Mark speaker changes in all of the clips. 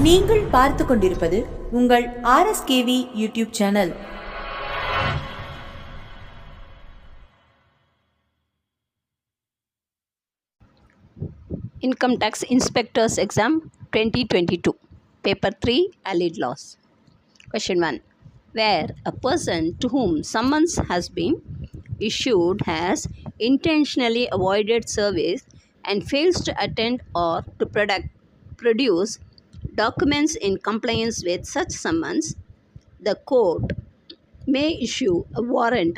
Speaker 1: நீங்கள் பார்த்து கொண்டிருப்பது உங்கள் RSKV YouTube channel.
Speaker 2: Income Tax Inspectors Exam 2022 Paper 3 Allied Laws. Question 1. Where a person to whom summons has been issued has intentionally avoided service and fails to attend or to produce documents in compliance with such summons, the court may issue a warrant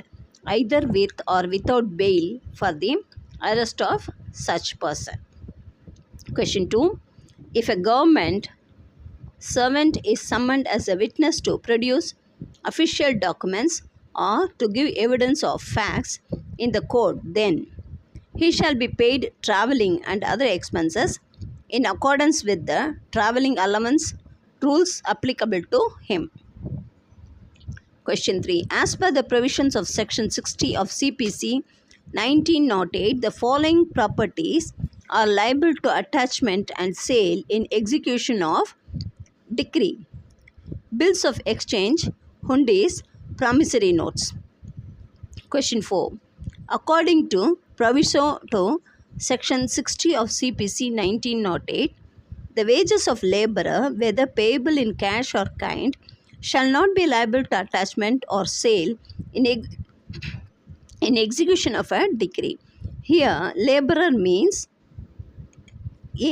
Speaker 2: either with or without bail for the arrest of such person. Question 2. If a government servant is summoned as a witness to produce official documents or to give evidence of facts in the court, then he shall be paid travelling and other expenses in accordance with the travelling allowance rules applicable to him. Question 3. As per the provisions of Section 60 of CPC 1908, the following properties are liable to attachment and sale in execution of decree: bills of exchange, hundis, promissory notes. Question 4. According to proviso to Section 60 of CPC 1908, the wages of laborer, whether payable in cash or kind, shall not be liable to attachment or sale in execution of a decree. Here, laborer means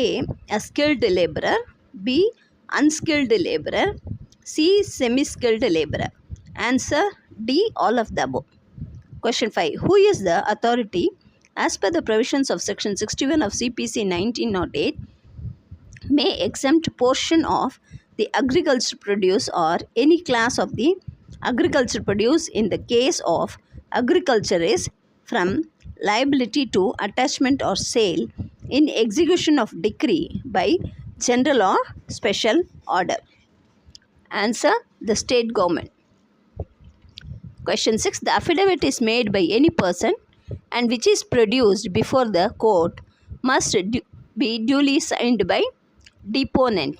Speaker 2: A. A skilled laborer, B. Unskilled laborer, C. Semi-skilled laborer. Answer D. All of the above. Question 5. Who is the authority as per the provisions of Section 61 of CPC 1908 may exempt portion of the agricultural produce or any class of the agricultural produce in the case of agriculture is from liability to attachment or sale in execution of decree by general or special order? Answer: the state government. Question 6. The affidavit is made by any person and which is produced before the court must be duly signed by deponent.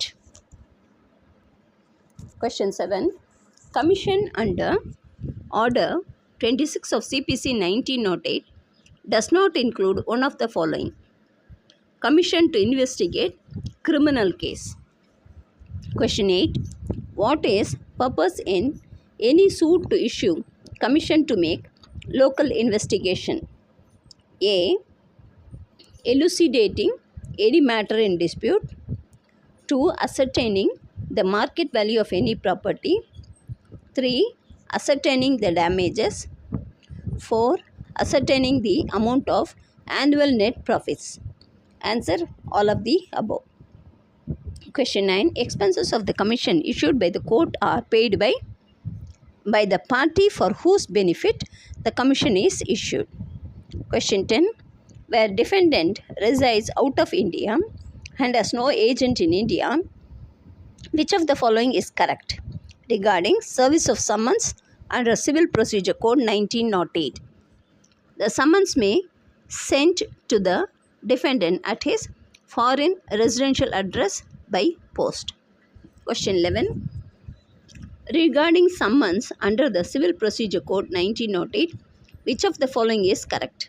Speaker 2: Question 7. Commission under Order 26 of CPC 1908 does not include one of the following: commission to investigate criminal case. Question 8. What is purpose in any suit to issue commission to make local investigation? A. Elucidating any matter in dispute. 2. Ascertaining the market value of any property. 3. Ascertaining the damages. 4. Ascertaining the amount of annual net profits. Answer: all of the above. Question 9. Expenses of the commission issued by the court are paid by the party for whose benefit the commission is issued. Question 10. Where defendant resides out of India and has no agent in India, which of the following is correct regarding service of summons under Civil Procedure Code 1908? The summons may sent to the defendant at his foreign residential address by post. Question 11. Regarding summons under the Civil Procedure Code 1908, which of the following is correct?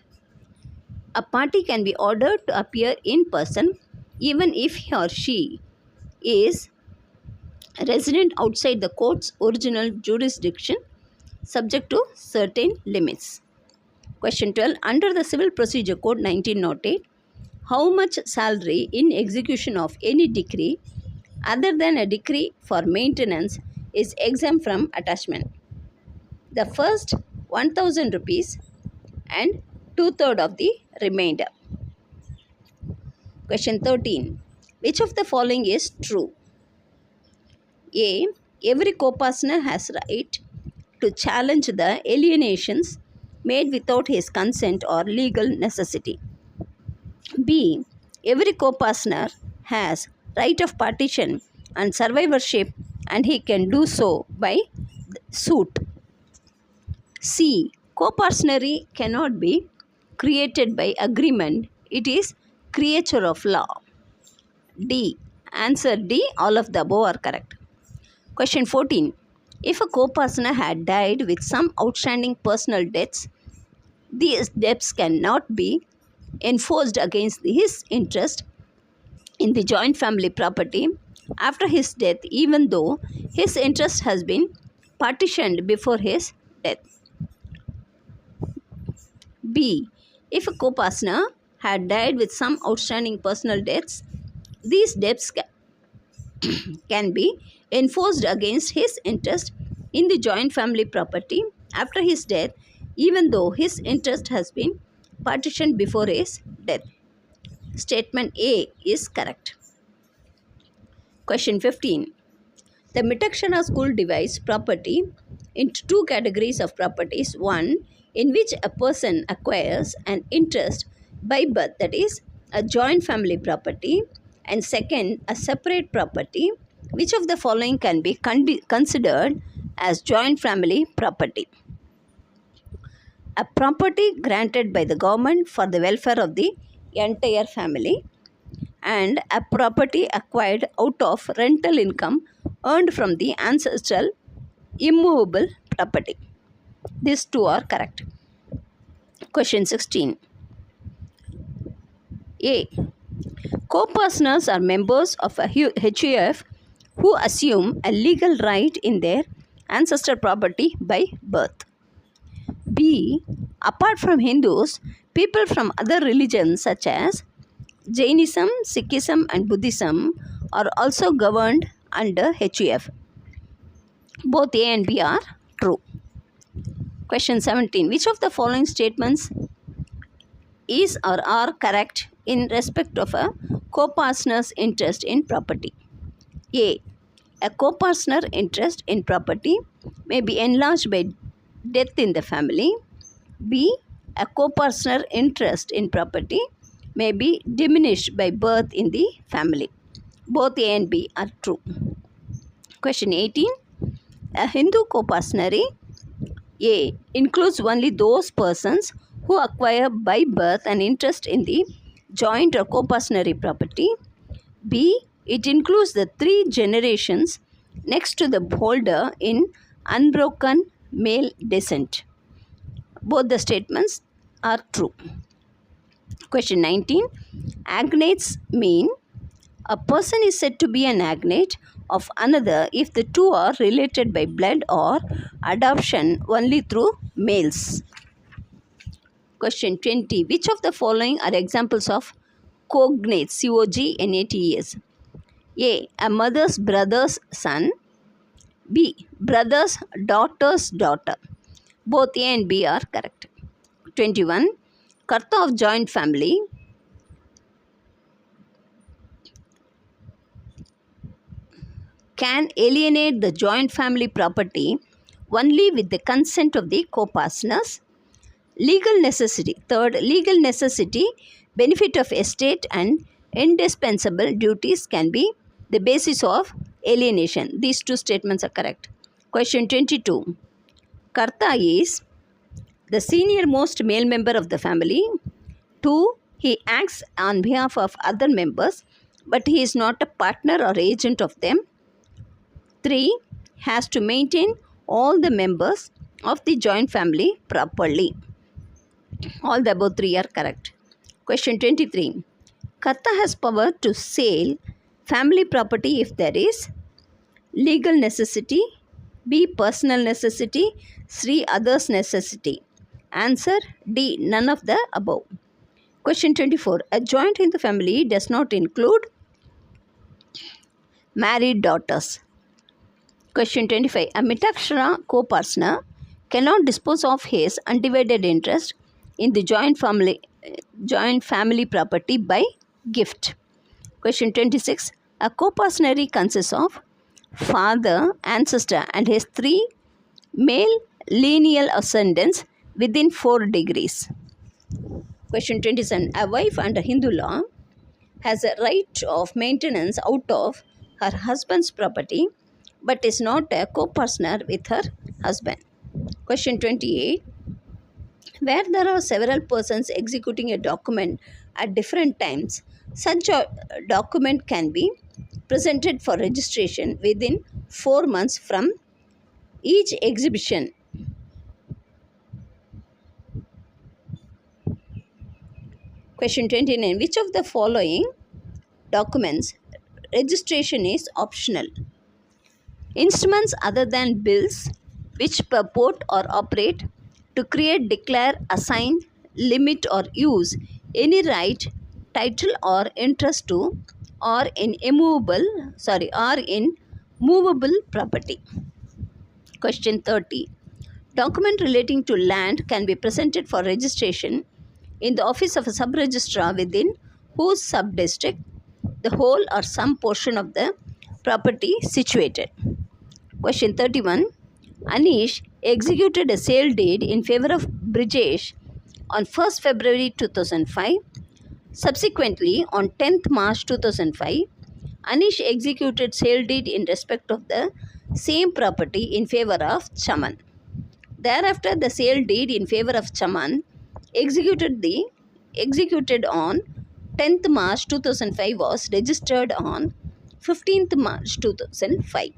Speaker 2: A party can be ordered to appear in person even if he or she is resident outside the court's original jurisdiction, subject to certain limits. Question 12. Under the Civil Procedure Code 1908, how much salary in execution of any decree other than a decree for maintenance is exempt from attachment? The first 1000 rupees and 2/3 of the remainder. Question 13. Which of the following is true? A. Every co-partner has right to challenge the alienations made without his consent or legal necessity. B. Every co-partner has right of partition and survivorship and he can do so by suit. C. Co-partnery cannot be created by agreement, it is creature of law. D. Answer D. All of the above are correct. Question 14. If a co-partner had died with some outstanding personal debts, these debts cannot be enforced against his interest in the joint family property after his death, even though his interest has been partitioned before his death. B. If a co-partner had died with some outstanding personal debts, these debts can be enforced against his interest in the joint family property after his death, even though his interest has been partitioned before his death. Statement A is correct. Question 15. The Mitakshana school divides property into two categories of properties. One, in which a person acquires an interest by birth, that is, a joint family property, and second, a separate property. Which of the following can be considered as joint family property? A property granted by the government for the welfare of the entire family, and a property acquired out of rental income earned from the ancestral immovable property. These two are correct. Question 16. A. Co-partners are members of a HUF who assume a legal right in their ancestral property by birth. B. Apart from Hindus, people from other religions such as Jainism, Sikhism, and Buddhism are also governed under HUF. Both A and B are true. Question 17. Which of the following statements is or are correct in respect of a co-partner's interest in property? A. A co-partner interest in property may be enlarged by death in the family. B. A co-partner interest in property may be diminished by birth in the family. Both A and B are true. Question 18. A Hindu co-partnery A includes only those persons who acquire by birth an interest in the joint or co-partnery property. B. It includes the three generations next to the holder in unbroken male descent. Both the statements are true. Question 19. Agnates mean a person is said to be an agnate of another if the two are related by blood or adoption only through males. Question 20. Which of the following are examples of cognates? Cognates. A. A mother's brother's son. B. Brother's daughter's daughter. Both A and B are correct. 21. Karta of joint family can alienate the joint family property only with the consent of the co-partners. Legal necessity. Third, legal necessity, benefit of estate, and indispensable duties can be the basis of alienation. These two statements are correct. Question 22. Karta is the senior most male member of the family. 2. He acts on behalf of other members, but he is not a partner or agent of them. 3. Has to maintain all the members of the joint family properly. All the above three are correct. Question 23. Karta has power to sell family property if there is legal necessity, B. Personal necessity, C. Others necessity. Answer D. None of the above. Question 24. A joint in the family does not include married daughters. Question 25. A Mitakshara co-partner cannot dispose of his undivided interest in the joint family property by gift. Question 26. A co-partnery consists of father, ancestor, and his three male lineal ascendants within 4 degrees. Question 27. A wife under Hindu law has a right of maintenance out of her husband's property but is not a co-partner with her husband. Question 28. Where there are several persons executing a document at different times, such a document can be presented for registration within 4 months from each exhibition. Question 29. Which of the following documents registration is optional? Instruments other than bills which purport or operate to create, declare, assign, limit, or use any right, title, or interest to or in movable property. Question 30. Document relating to land can be presented for registration in the office of a sub-registrar within whose sub-district the whole or some portion of the property situated. Question 31. Anish executed a sale deed in favor of Brijesh on 1st February 2005. Subsequently, on 10th March 2005, Anish executed sale deed in respect of the same property in favor of Chaman. Thereafter, the sale deed in favor of Chaman executed on 10th March 2005 was registered on 15th March 2005.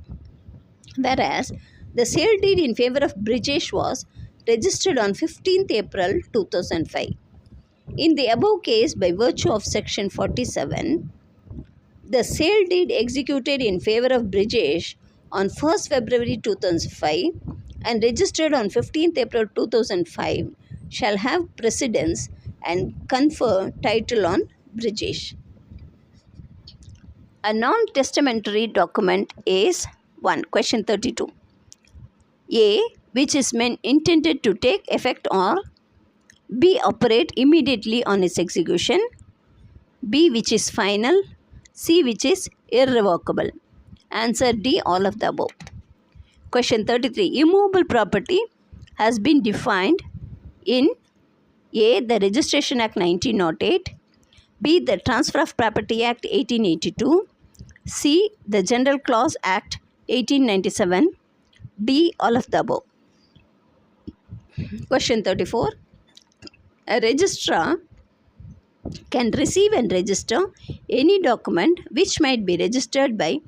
Speaker 2: Whereas the sale deed in favor of Brijesh was registered on 15th April 2005. In the above case, by virtue of section 47, the sale deed executed in favor of Brijesh on 1st February 2005 and registered on 15th April 2005 shall have precedence and confer title on Brijesh. A non-testamentary document is 1. Question 32. A. Which is intended to take effect or B. Operate immediately on its execution. B. Which is final. C. Which is irrevocable. Answer D. All of the above. Question 33. Immovable property has been defined in A. The Registration Act 1908. B. The Transfer of Property Act 1882. C. The General Clause Act 1897. D. All of the above. Question 34. A registrar can receive and register any document which might be registered by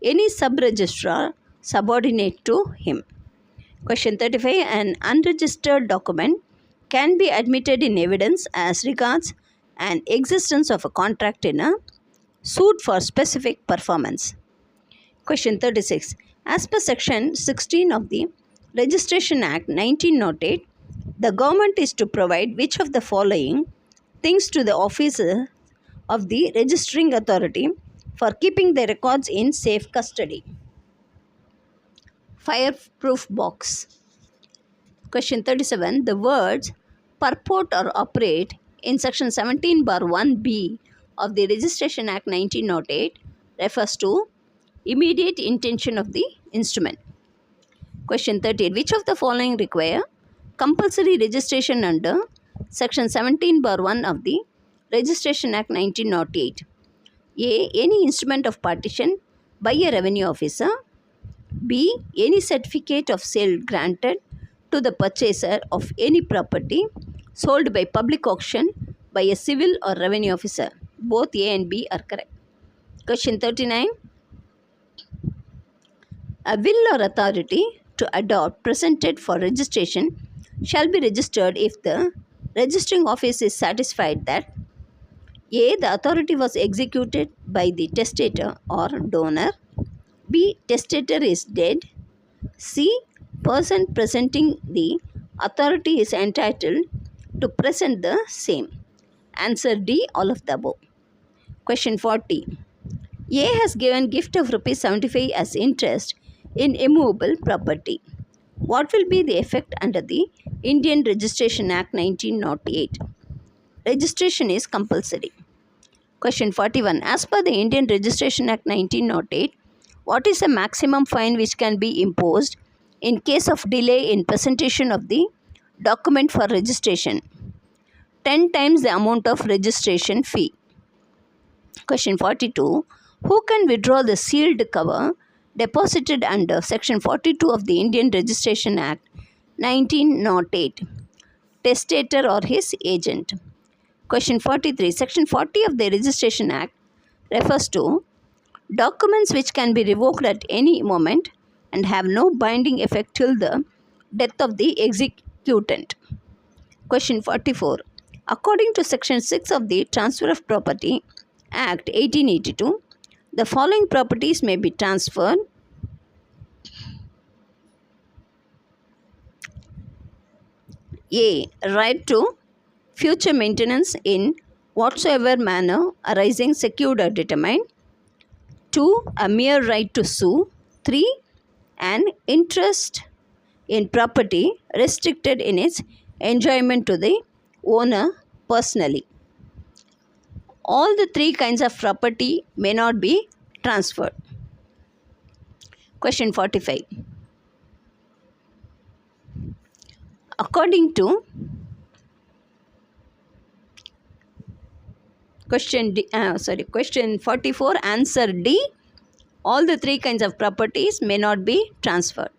Speaker 2: any sub-registrar subordinate to him. Question 35. An unregistered document can be admitted in evidence as regards an existence of a contract in a suit for specific performance. Question 36. As per section 16 of the Registration Act 1908, the government is to provide which of the following things to the officer of the registering authority for keeping the records in safe custody. Fireproof box. Question 37. The words purport or operate in section 17 bar 1b of the Registration Act 1908 refers to immediate intention of the instrument. Question 38. Which of the following require compulsory registration under section 17 bar 1 of the Registration Act 1908? A. Any instrument of partition by a revenue officer. B. Any certificate of sale granted to the purchaser of any property sold by public auction by a civil or revenue officer. Both A and B are correct. Question 39. A will or authority to adopt presented for registration shall be registered if the registering office is satisfied that A. The authority was executed by the testator or donor. B. Testator is dead. C. Person presenting the authority is entitled to present the same. Answer D. All of the above. Question 40. A has given gift of rupees 75 as interest in immovable property. What will be the effect under the Indian Registration Act 1908? Registration is compulsory. Question 41. As per the Indian Registration Act 1908, what is the maximum fine which can be imposed in case of delay in presentation of the document for registration? 10 times the amount of registration fee. Question 42. Who can withdraw the sealed cover deposited under Section 42 of the Indian Registration Act 1908? Testator or his agent. Question 43. Section 40 of the Registration Act refers to Documents which can be revoked at any moment and have no binding effect till the death of the executant. Question 44. According to Section 6 of the Transfer of Property Act 1882, the following properties may be transferred. A. Right to future maintenance in whatsoever manner arising secured or determined. 2. A mere right to sue. 3. An interest in property restricted in its enjoyment to the owner personally. All the three kinds of property may not be transferred. Question 45. According to question 44, answer D. All the three kinds of properties may not be transferred.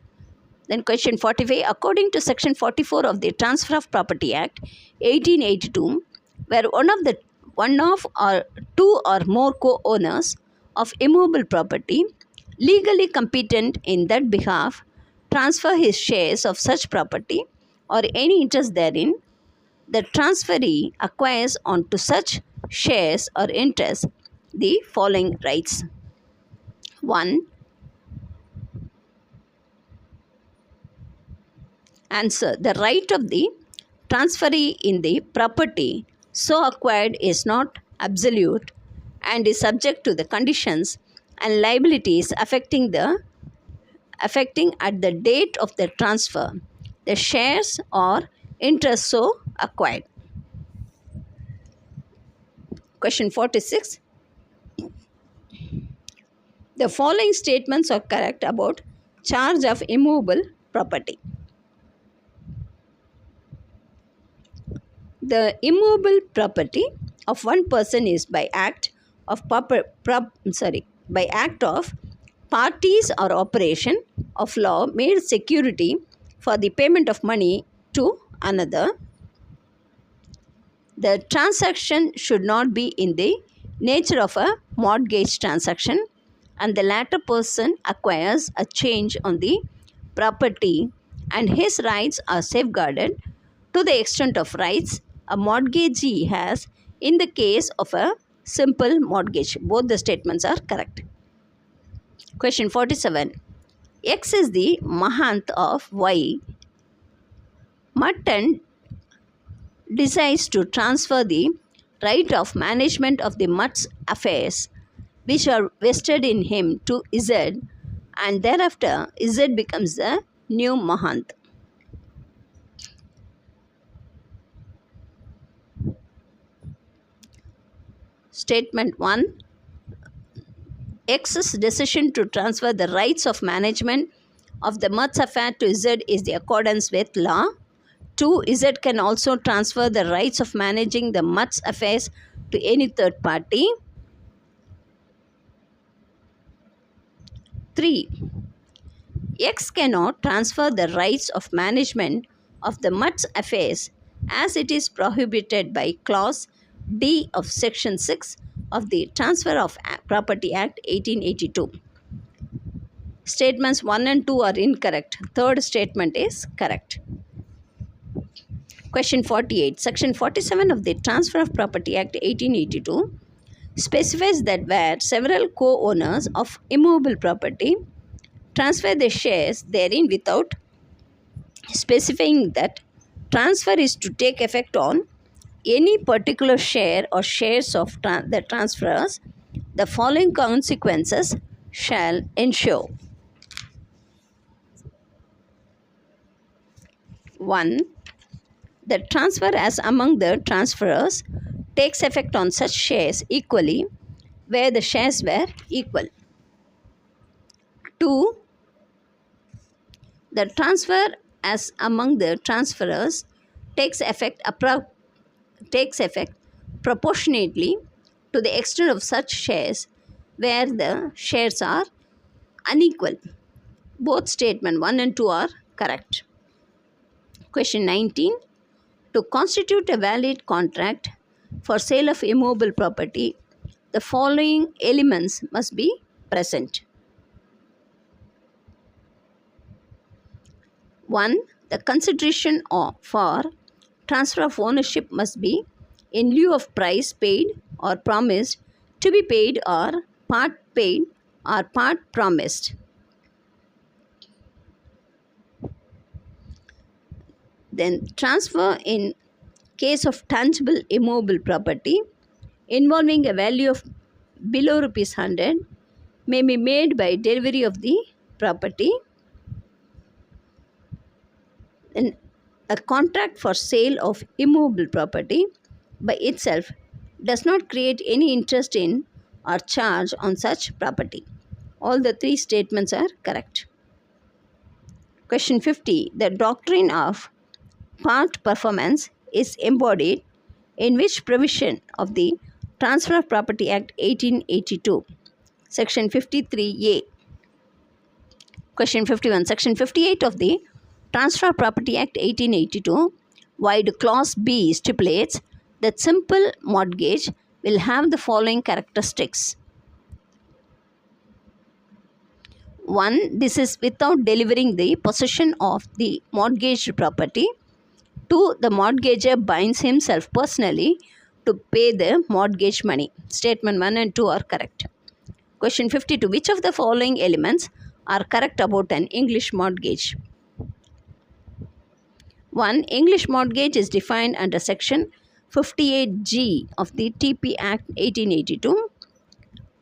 Speaker 2: Then question 45, according to Section 44 of the Transfer of Property Act 1882, where one of or two or more co-owners of immovable property legally competent in that behalf transfer his shares of such property or any interest therein, the transferee acquires onto such shares or interests the following rights. 1. Answer. The right of the transferee in the property so acquired is not absolute and is subject to the conditions and liabilities affecting at the date of the transfer the shares or interest so acquired. Question 46. The following statements are correct about charge of immovable property. The immovable property of one person is by act of parties or operation of law made security for the payment of money to another. The transaction should not be in the nature of a mortgage transaction, and the latter person acquires a change on the property and his rights are safeguarded to the extent of rights a mortgagee has in the case of a simple mortgage. Both the statements are correct. Question 47. X is the mahant of Y. Mutton decides to transfer the right of management of the Mutt's affairs, which are vested in him, to Z, and thereafter Z becomes the new mahant. Statement 1. X's decision to transfer the rights of management of the Mutt's affair to Z is the accordance with law. 2. Z can also transfer the rights of managing the Mutt's affairs to any third party. 3. X cannot transfer the rights of management of the Mutt's affairs as it is prohibited by Clause D of Section 6 of the Transfer of Property Act 1882. Statements 1 and 2 are incorrect. Third statement is correct. Question 48. Section 47 of the Transfer of Property Act 1882 specifies that where several co-owners of immovable property transfer their shares therein without specifying that transfer is to take effect on any particular share or shares of the transferors, the following consequences shall ensue. 1. The transfer as among the transferors takes effect on such shares equally where the shares were equal. 2. The transfer as among the transferors takes effect proportionately to the extent of such shares where the shares are unequal. Both statement 1 and 2 are correct. Question 19. To constitute a valid contract for sale of immovable property, the following elements must be present. 1. The consideration for transfer of ownership must be in lieu of price paid or promised to be paid or part promised. Then transfer in case of tangible immovable property involving a value of below rupees 100 may be made by delivery of the property. Then a contract for sale of immovable property by itself does not create any interest in or charge on such property. All the three statements are correct. Question 50. The doctrine of part performance is embodied in which provision of the Transfer of Property Act 1882? Section 53A. Question 51. Section 58 of the Transfer of Property Act 1882, void clause B, stipulates that simple mortgage will have the following characteristics. 1. This is without delivering the possession of the mortgaged property. 2. The mortgager binds himself personally to pay the mortgage money. Statement 1 and 2 are correct. Question 52. Which of the following elements are correct about an English mortgage? 1. English mortgage is defined under Section 58G of the TP Act 1882.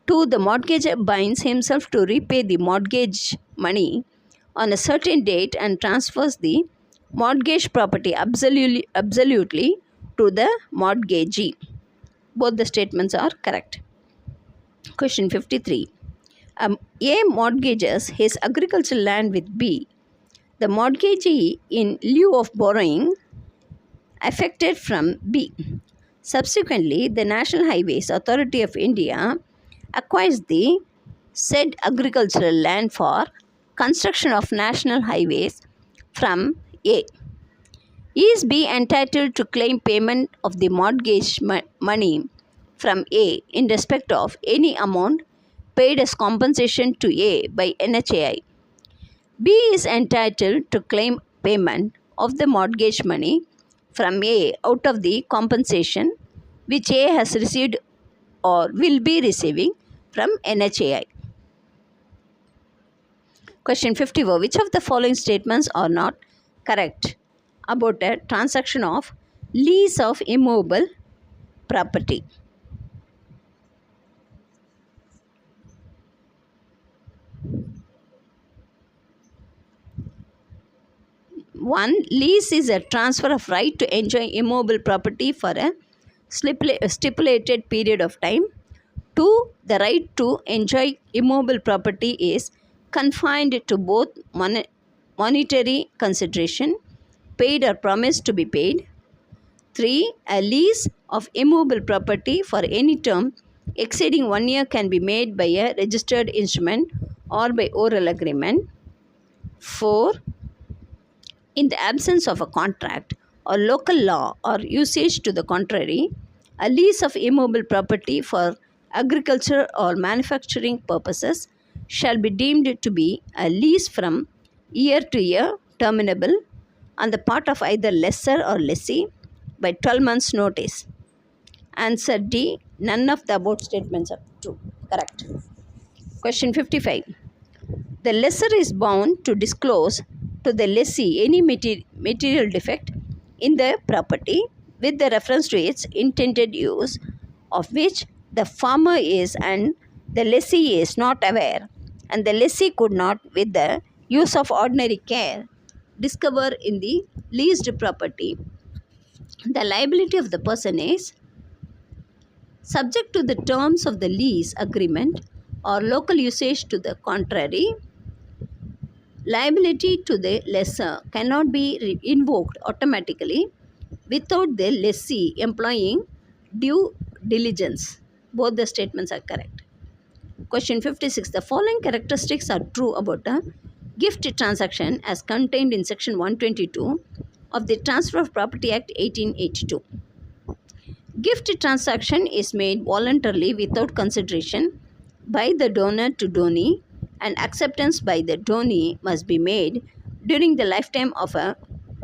Speaker 2: 2. The mortgager binds himself to repay the mortgage money on a certain date and transfers the mortgage property absolutely to the mortgagee. Both the statements are correct. Question 53. A mortgages his agricultural land with B. The mortgagee, in lieu of borrowing, affected from B. Subsequently, the National Highways Authority of India acquires the said agricultural land for construction of national highways from A. Is B entitled to claim payment of the mortgage money from A in respect of any amount paid as compensation to A by NHAI? B is entitled to claim payment of the mortgage money from A out of the compensation which A has received or will be receiving from NHAI. Question 54. Which of the following statements are not correct about a transaction of lease of immovable property? 1. Lease is a transfer of right to enjoy immovable property for a stipulated period of time. 2. The right to enjoy immovable property is confined to both monetary consideration, paid or promised to be paid. 3. A lease of immovable property for any term exceeding 1 year can be made by a registered instrument or by oral agreement. 4. In the absence of a contract or local law or usage to the contrary, a lease of immovable property for agriculture or manufacturing purposes shall be deemed to be a lease from year to year, terminable on the part of either lessor or lessee by 12 months' notice. Answer D. None of the above statements are true. Correct. Question 55. The lessor is bound to disclose to the lessee any material defect in the property with the reference to its intended use, of which the farmer is and the lessee is not aware, and the lessee could not, with the use of ordinary care, discover in the leased property. The liability of the person is subject to the terms of the lease agreement or local usage to the contrary. Liability to the lessor cannot be invoked automatically without the lessee employing due diligence. Both the statements are correct. Question 56. The following characteristics are true about a gift transaction as contained in Section 122 of the Transfer of Property Act 1882. Gift transaction is made voluntarily without consideration by the donor to donee, and acceptance by the donee must be made during the lifetime of a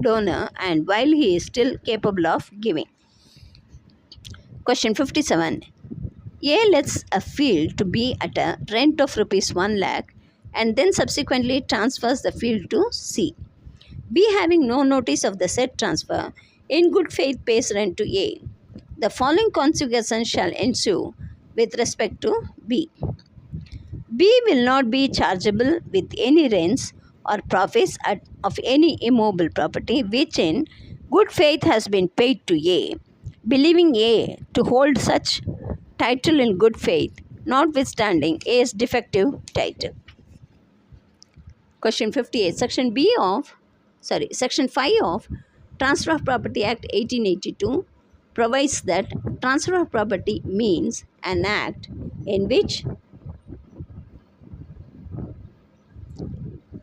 Speaker 2: donor and while he is still capable of giving. Question 57. A lets a field to be at a rent of rupees 1 lakh and then subsequently transfers the field to C. B, having no notice of the said transfer, in good faith pays rent to A. The following consequences shall ensue with respect to B. B will not be chargeable with any rents or profits of any immovable property which in good faith has been paid to A, believing A to hold such title in good faith, notwithstanding A's defective title. Question 58. Section 5 of Transfer of Property Act 1882 provides that transfer of property means an act in which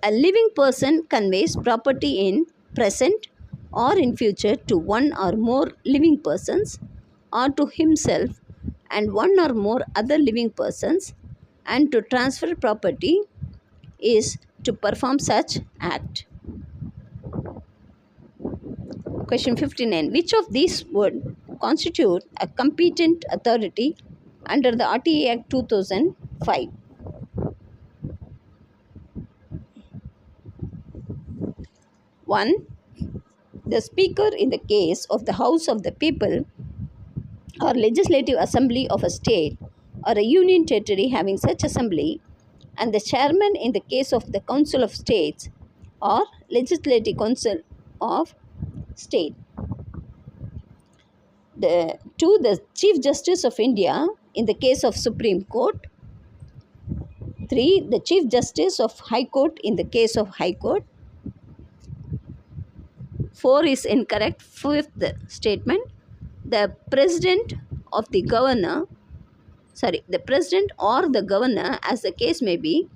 Speaker 2: a living person conveys property in present or in future to one or more living persons or to himself and one or more other living persons, and to transfer property is to perform such act. Question 59. Which of these would constitute a competent authority under the RTA Act 2005? One, the Speaker in the case of the House of the People or Legislative Assembly of a state or a union territory having such assembly, and the Chairman in the case of the Council of States or Legislative Council of State. Two, the Chief Justice of India in the case of Supreme Court. 3, the Chief Justice of High Court in the case of High Court. 4 is incorrect. 5th statement, the President or the Governor as the case may be,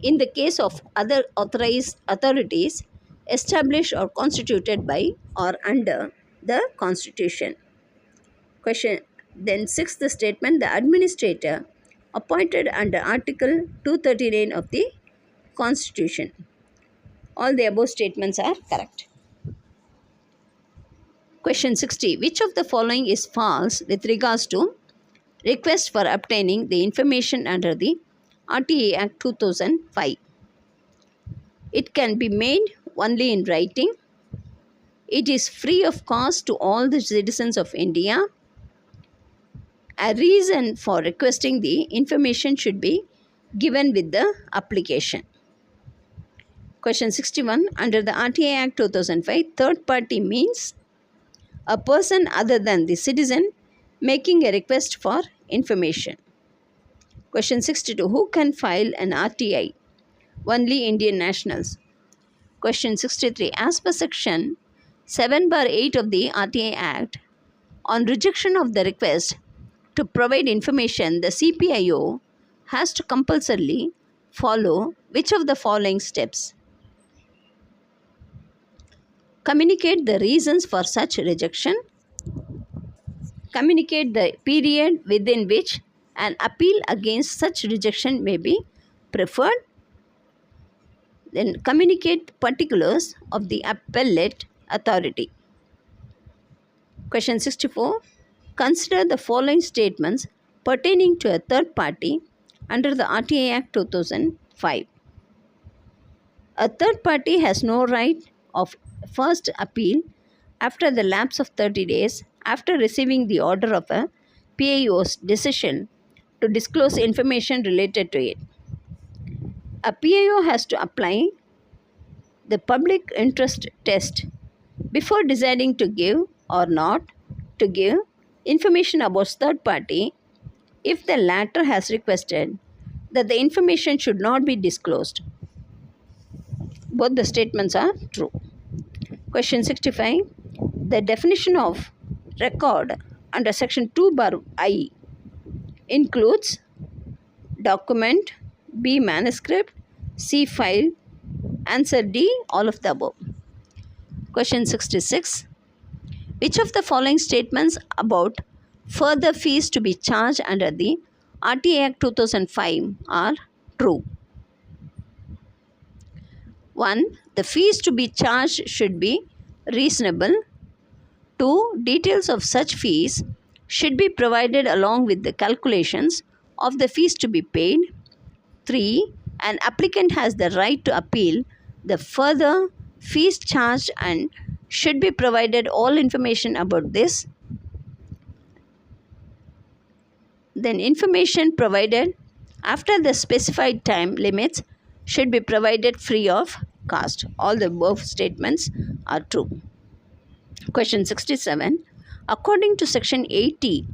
Speaker 2: in the case of other authorized authorities established or constituted by or under the Constitution. Question. Then 6th statement, the administrator appointed under Article 239 of the Constitution. All the above statements are correct. Question 60. Which of the following is false with regards to request for obtaining the information under the RTA Act 2005? It can be made only in writing. It is free of cost to all the citizens of India. A reason for requesting the information should be given with the application. Question 61. Under the RTA Act 2005, third party means a person other than the citizen making a request for information. Question 62. Who can file an RTI? Only Indian nationals. Question 63. As per section 7/8 of the RTI Act, on rejection of the request to provide information, the CPIO has to compulsorily follow which of the following steps? Communicate the reasons for such rejection. Communicate the period within which an appeal against such rejection may be preferred. Then communicate particulars of the appellate authority. Question 64. Consider the following statements pertaining to a third party under the RTA Act 2005. A third party has no right of first appeal after the lapse of 30 days after receiving the order of a PIO's decision to disclose information related to it. A PIO has to apply the public interest test before deciding to give or not to give information about third party if the latter has requested that the information should not be disclosed. Both the statements are true. Question 65. The definition of record under section 2(I) includes document, B, manuscript, C, file, answer D, all of the above. Question 66. Which of the following statements about further fees to be charged under the RTA Act 2005 are true. 1. The fees to be charged should be reasonable. 2. Details of such fees should be provided along with the calculations of the fees to be paid. 3. An applicant has the right to appeal the further fees charged and should be provided all information about this. Then information provided after the specified time limits should be provided free of cost. All the above statements are true. Question 67. According to section 80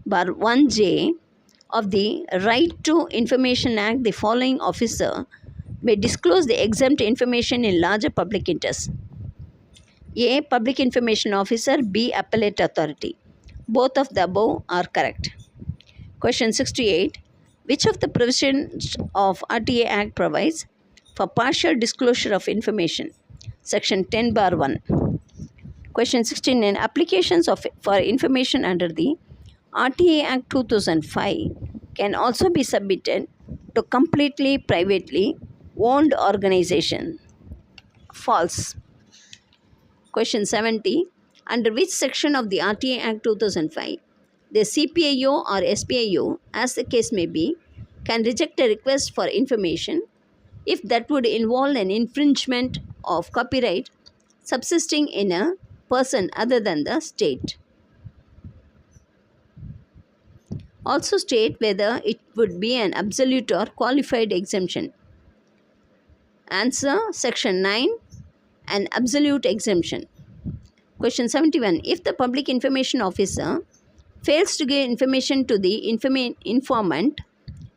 Speaker 2: bar 1J of the Right to Information Act, the following officer may disclose the exempt information in larger public interest. A. Public Information Officer. B. Appellate Authority. Both of the above are correct. Question 68. Which of the provisions of RTA Act provides for partial disclosure of information? Section 10 bar 1. Question 69. Applications for information under the RTA Act 2005 can also be submitted to completely privately owned organization. False. Question 70. Under which section of the RTA Act 2005 the CPIO or SPIO, as the case may be, can reject a request for information if that would involve an infringement of copyright subsisting in a person other than the state? Also state whether it would be an absolute or qualified exemption. Answer section 9, an absolute exemption. Question 71. If the public information officer fails to give information to the informant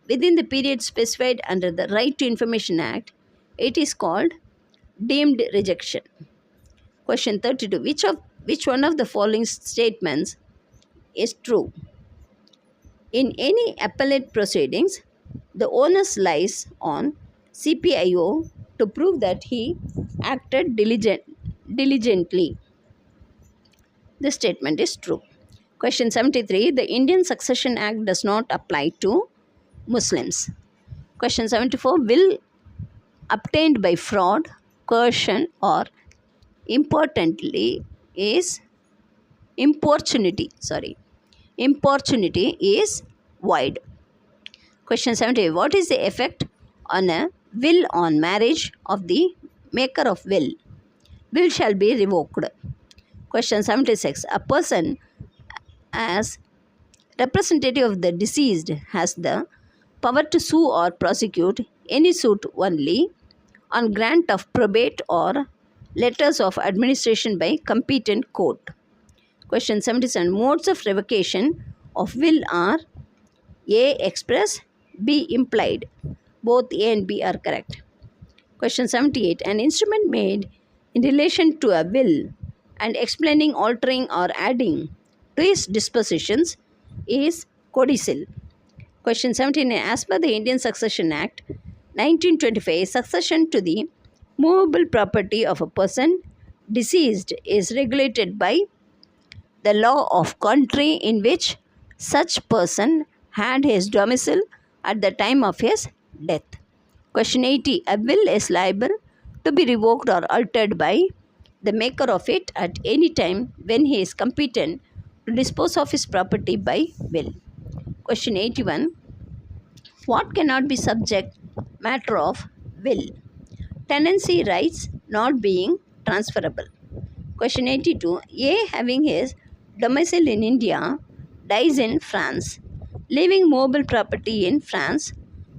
Speaker 2: within the period specified under the Right to Information Act, it is called deemed rejection. Question 32. Which one of the following statements is true? In any appellate proceedings, the onus lies on CPIO to prove that he acted diligently. This statement is true. Question 73. The Indian Succession Act does not apply to Muslims. Question 74. Will obtained by fraud, coercion, or importunity is void. Question 70. What is the effect on a will on marriage of the maker of will? Will shall be revoked. Question 76. A person as representative of the deceased has the power to sue or prosecute any suit only on grant of probate or letters of administration by competent court. Question 77. Modes of revocation of will are A. Express, B. Implied. Both A and B are correct. Question 78. An instrument made in relation to a will and explaining, altering, or adding to its dispositions is codicil. Question 79. As per the Indian Succession Act 1925, succession to the movable property of a person deceased is regulated by the law of country in which such person had his domicile at the time of his death. Question 80. A will is liable to be revoked or altered by the maker of it at any time when he is competent to dispose of his property by will. Question 81. What cannot be subject matter of will? Tenancy rights not being transferable. Question 82. A. Having his domicile in India dies in France, leaving movable property in France,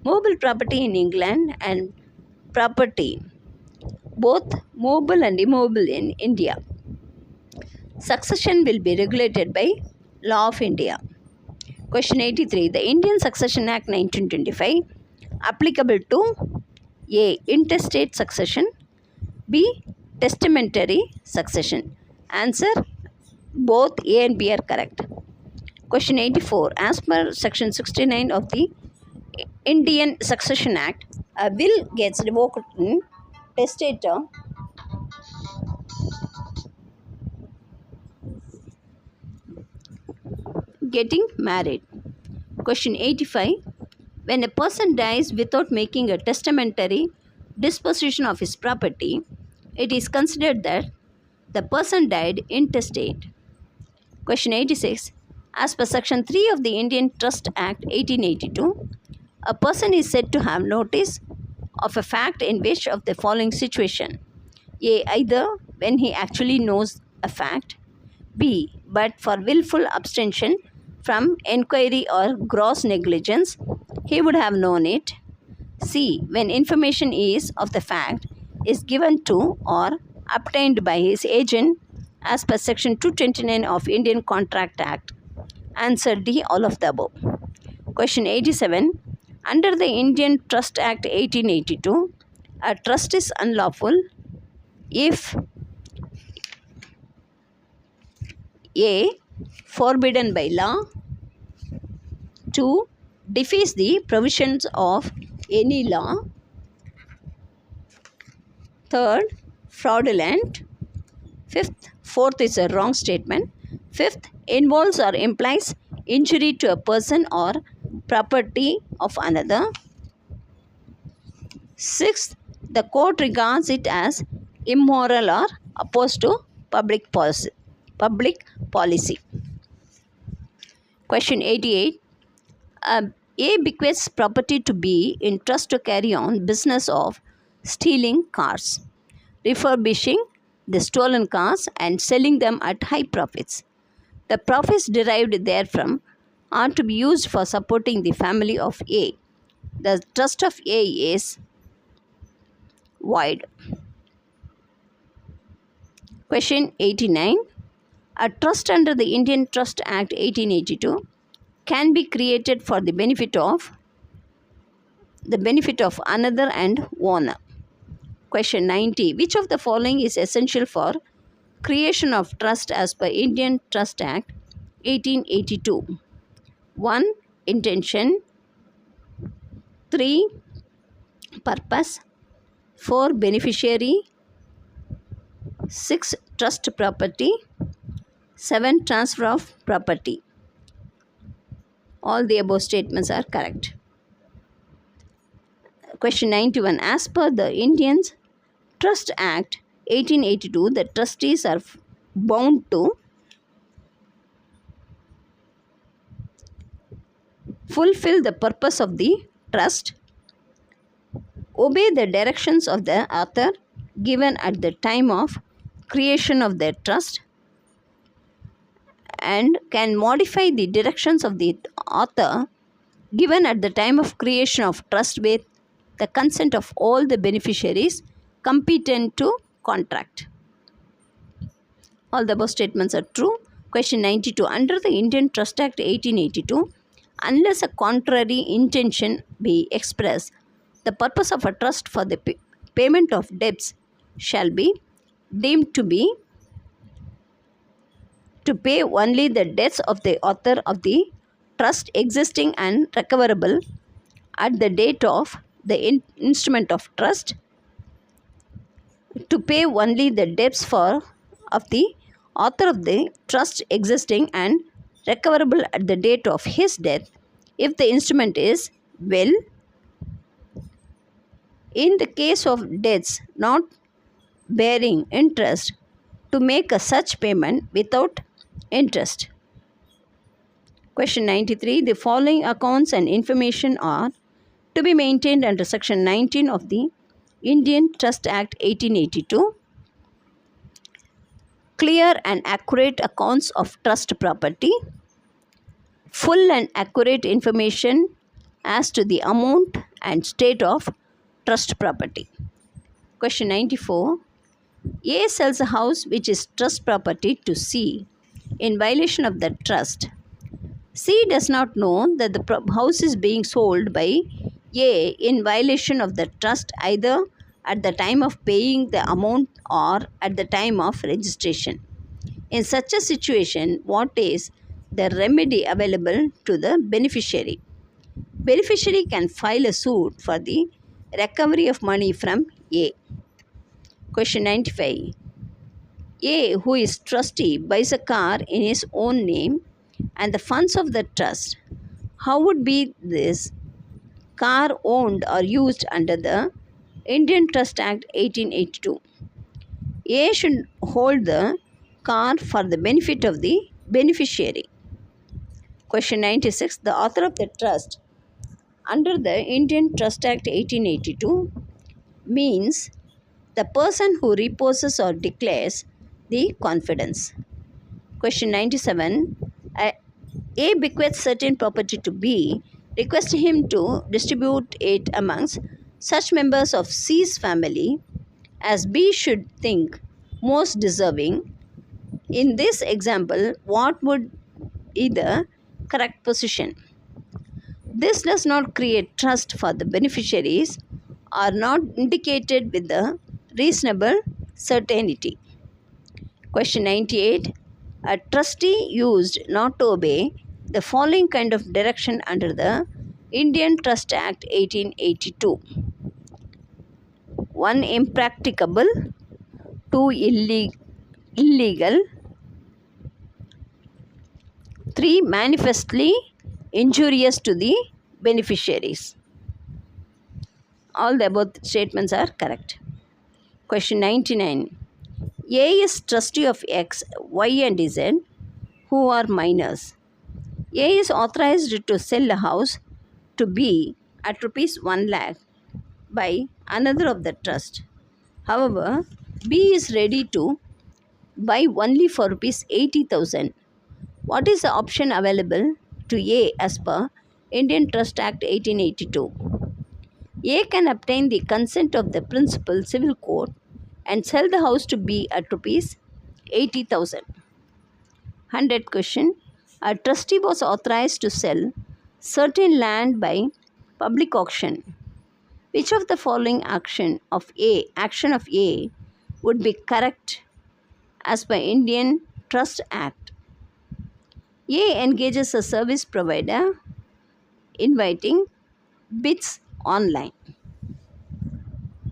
Speaker 2: movable property in England, and property both movable and immovable in India. Succession will be regulated by law of India. Question 83. The Indian Succession Act 1925 applicable to A. Intestate succession, B. Testamentary succession. Answer both A and B are correct. Question 84. As per section 69 of the Indian Succession Act, a will gets revoked in testator getting married. Question 85. When a person dies without making a testamentary disposition of his property, it is considered that the person died intestate. Question 86. As per Section 3 of the Indian Trust Act 1882, a person is said to have notice of a fact in which of the following situation: A. Either when he actually knows a fact, B. But for willful abstention from enquiry or gross negligence, he would have known it. C. When information is of the fact is given to or obtained by his agent as per Section 229 of Indian Contract Act. Answer D. All of the above. Question 87. Under the Indian Trust Act 1882, a trust is unlawful if A. Forbidden by law, 2. Defies the provisions of any law, 3rd. Fraudulent, 5th. Fourth is a wrong statement, 5th. Involves or implies injury to a person or property of another, 6th. The court regards it as immoral or opposed to public policy. Question 88. A bequests property to B in trust to carry on business of stealing cars, refurbishing the stolen cars and selling them at high profits. The profits derived therefrom are to be used for supporting the family of A. The trust of A is void. Question 89. A trust under the Indian Trust Act 1882 can be created for the benefit of another and owner. Question 90. Which of the following is essential for creation of trust as per Indian Trust Act 1882? 1. Intention, 3. Purpose, 4. Beneficiary, 6. Trust property, 7. Transfer of property. All the above statements are correct. Question 91. As per the Indian Trust Act 1882, the trustees are bound to fulfill the purpose of the trust, obey the directions of the author given at the time of creation of the trust, and can modify the directions of the author given at the time of creation of trust with the consent of all the beneficiaries competent to contract. All the above statements are true. Question 92. Under the Indian Trust Act 1882, unless a contrary intention be expressed, the purpose of a trust for the payment of debts shall be deemed to be to pay only the debts of the author of the trust existing and recoverable at the date of the instrument of trust, to pay only the debts of the author of the trust existing and recoverable at the date of his death, if the instrument is will, in the case of debts not bearing interest, to make a such payment without interest. Question 93. The following accounts and information are to be maintained under Section 19 of the Indian Trust Act 1882. Clear and accurate accounts of trust property, full and accurate information as to the amount and state of trust property. Question 94. A sells a house which is trust property to C in violation of the trust. C does not know that the house is being sold by A in violation of the trust either at the time of paying the amount or at the time of registration. In such a situation, what is the remedy available to the beneficiary? Beneficiary can file a suit for the recovery of money from A. Question 95. A, who is trustee, buys a car in his own name and the funds of the trust How would be this car owned or used under the Indian Trust Act 1882? A should hold the car for the benefit of the beneficiary. Question 96. The author of the trust under the Indian Trust Act 1882 means the person who reposes or declares the confidence. Question 97. A bequeaths certain property to B, requesting him to distribute it amongst such members of C's family as B should think most deserving. In this example, what would be the correct position? This does not create trust for the beneficiaries are not indicated with the reasonable certainty. Question 98. A trustee used not to obey the following kind of direction under the Indian Trust Act 1882. 1. Impracticable. 2. Illegal. 3. Manifestly injurious to the beneficiaries. All the above statements are correct. Question 99. A is trustee of X, Y and Z who are minors. A is authorized to sell a house to B at rupees 1 lakh by another of the trust. However, B is ready to buy only for rupees 80,000. What is the option available to A as per Indian Trust Act 1882? A can obtain the consent of the principal civil court and sell the house to B at rupees 80,000. 100 question. A trustee was authorized to sell certain land by public auction. Which of the following action of A would be correct as per Indian Trust Act? A engages a service provider inviting bids online.